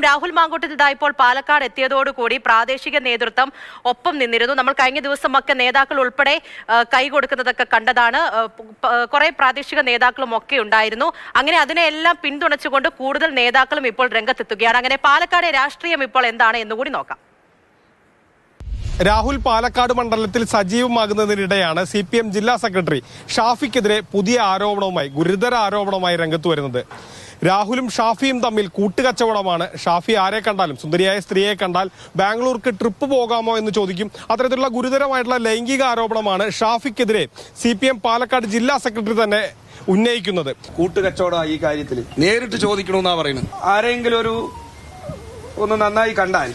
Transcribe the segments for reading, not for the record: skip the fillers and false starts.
രാഹുൽ മാങ്കൂട്ടത്തിൽ ഇപ്പോൾ പാലക്കാട് എത്തിയതോടുകൂടി പ്രാദേശിക നേതൃത്വം ഒപ്പം നിന്നിരുന്നു. നമ്മൾ കഴിഞ്ഞ ദിവസമൊക്കെ നേതാക്കൾ ഉൾപ്പെടെ കൈ കൊടുക്കുന്നതൊക്കെ കണ്ടതാണ്. കുറെ പ്രാദേശിക നേതാക്കളും ഒക്കെ ഉണ്ടായിരുന്നു. അങ്ങനെ അതിനെല്ലാം പിന്തുണച്ചുകൊണ്ട് കൂടുതൽ നേതാക്കളും ഇപ്പോൾ രംഗത്തെത്തുകയാണ്. അങ്ങനെ പാലക്കാട് രാഷ്ട്രീയം ഇപ്പോൾ എന്താണ് എന്നുകൂടി നോക്കാം. രാഹുൽ പാലക്കാട് മണ്ഡലത്തിൽ സജീവമാകുന്നതിനിടെയാണ് CPM ജില്ലാ സെക്രട്ടറി ഷാഫിക്കെതിരെ പുതിയ ആരോപണവുമായി, ഗുരുതര ആരോപണവുമായി രംഗത്ത് വരുന്നത്. രാഹുലും ഷാഫിയും തമ്മിൽ കൂട്ടുകച്ചവടമാണ്. ഷാഫി ആരെ കണ്ടാലും, സുന്ദരിയായ സ്ത്രീയെ കണ്ടാൽ ബാംഗ്ലൂർക്ക് ട്രിപ്പ് പോകാമോ എന്ന് ചോദിക്കും. അത്തരത്തിലുള്ള ഗുരുതരമായിട്ടുള്ള ലൈംഗിക ആരോപണമാണ് ഷാഫിക്കെതിരെ CPM പാലക്കാട് ജില്ലാ സെക്രട്ടറി തന്നെ ഉന്നയിക്കുന്നത്. കൂട്ടുകച്ചവടം ഈ കാര്യത്തിൽ നേരിട്ട് ചോദിക്കണമെന്നാ പറയുന്നത്. ആരെങ്കിലും ഒന്ന് നന്നായി കണ്ടാൽ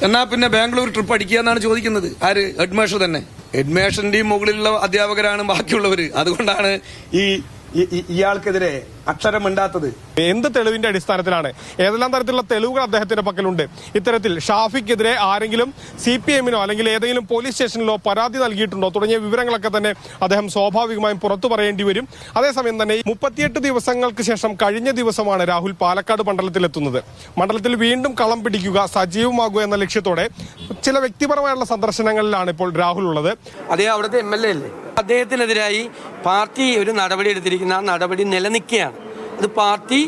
എന്നാ പിന്നെ ബാംഗ്ലൂർ ട്രിപ്പ് അടിക്കുക എന്നാണ് ചോദിക്കുന്നത്. ആര്? ഹെഡ്മാസ്റ്റർ തന്നെ. ഹെഡ്മാസ്റ്ററിന്റെയും മുകളിലുള്ള അധ്യാപകരാണ് ബാക്കിയുള്ളവര്. അതുകൊണ്ടാണ് ഇയാൾക്കെതിരെ അക്ഷരമിണ്ടാത്തത്. എന്ത് തെളിവിന്റെ അടിസ്ഥാനത്തിലാണ്? ഏതെല്ലാം തരത്തിലുള്ള തെളിവുകൾ അദ്ദേഹത്തിന്റെ പക്കലുണ്ട്? ഇത്തരത്തിൽ ഷാഫിക്കെതിരെ ആരെങ്കിലും CPM-നോ അല്ലെങ്കിൽ ഏതെങ്കിലും പോലീസ് സ്റ്റേഷനിലോ പരാതി നൽകിയിട്ടുണ്ടോ തുടങ്ങിയ വിവരങ്ങളൊക്കെ തന്നെ അദ്ദേഹം സ്വാഭാവികമായും പുറത്തു പറയേണ്ടി വരും. അതേസമയം തന്നെ 38 ദിവസങ്ങൾക്ക് ശേഷം കഴിഞ്ഞ ദിവസമാണ് രാഹുൽ പാലക്കാട് മണ്ഡലത്തിലെത്തുന്നത്. മണ്ഡലത്തിൽ വീണ്ടും കളം പിടിക്കുക, സജീവമാകുക എന്ന ലക്ഷ്യത്തോടെ ചില വ്യക്തിപരമായുള്ള സന്ദർശനങ്ങളിലാണ് ഇപ്പോൾ രാഹുൽ ഉള്ളത്. അദ്ദേഹം അവിടുത്തെ MLA അല്ലേ? അദ്ദേഹത്തിനെതിരായി പാർട്ടി ഒരു നടപടി എടുത്തിരിക്കുന്ന ആ നടപടി നിലനിൽക്കുകയാണ്. അത് പാർട്ടി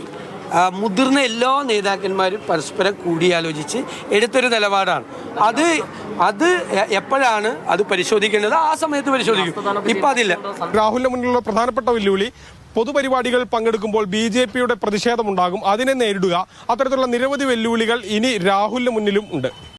മുതിർന്ന എല്ലാ നേതാക്കന്മാരും പരസ്പരം കൂടിയാലോചിച്ച് എടുത്തൊരു നിലപാടാണ്. അത് എപ്പോഴാണ് അത് പരിശോധിക്കേണ്ടത്? ആ സമയത്ത് പരിശോധിക്കും. ഇപ്പം അതില്ല. രാഹുലിന്റെ മുന്നിലുള്ള പ്രധാനപ്പെട്ട വെല്ലുവിളി, പൊതുപരിപാടികൾ പങ്കെടുക്കുമ്പോൾ BJP-യുടെ പ്രതിഷേധമുണ്ടാകും. അതിനെ നേരിടുക. അത്തരത്തിലുള്ള നിരവധി വെല്ലുവിളികൾ ഇനി രാഹുലിന് മുന്നിലും ഉണ്ട്.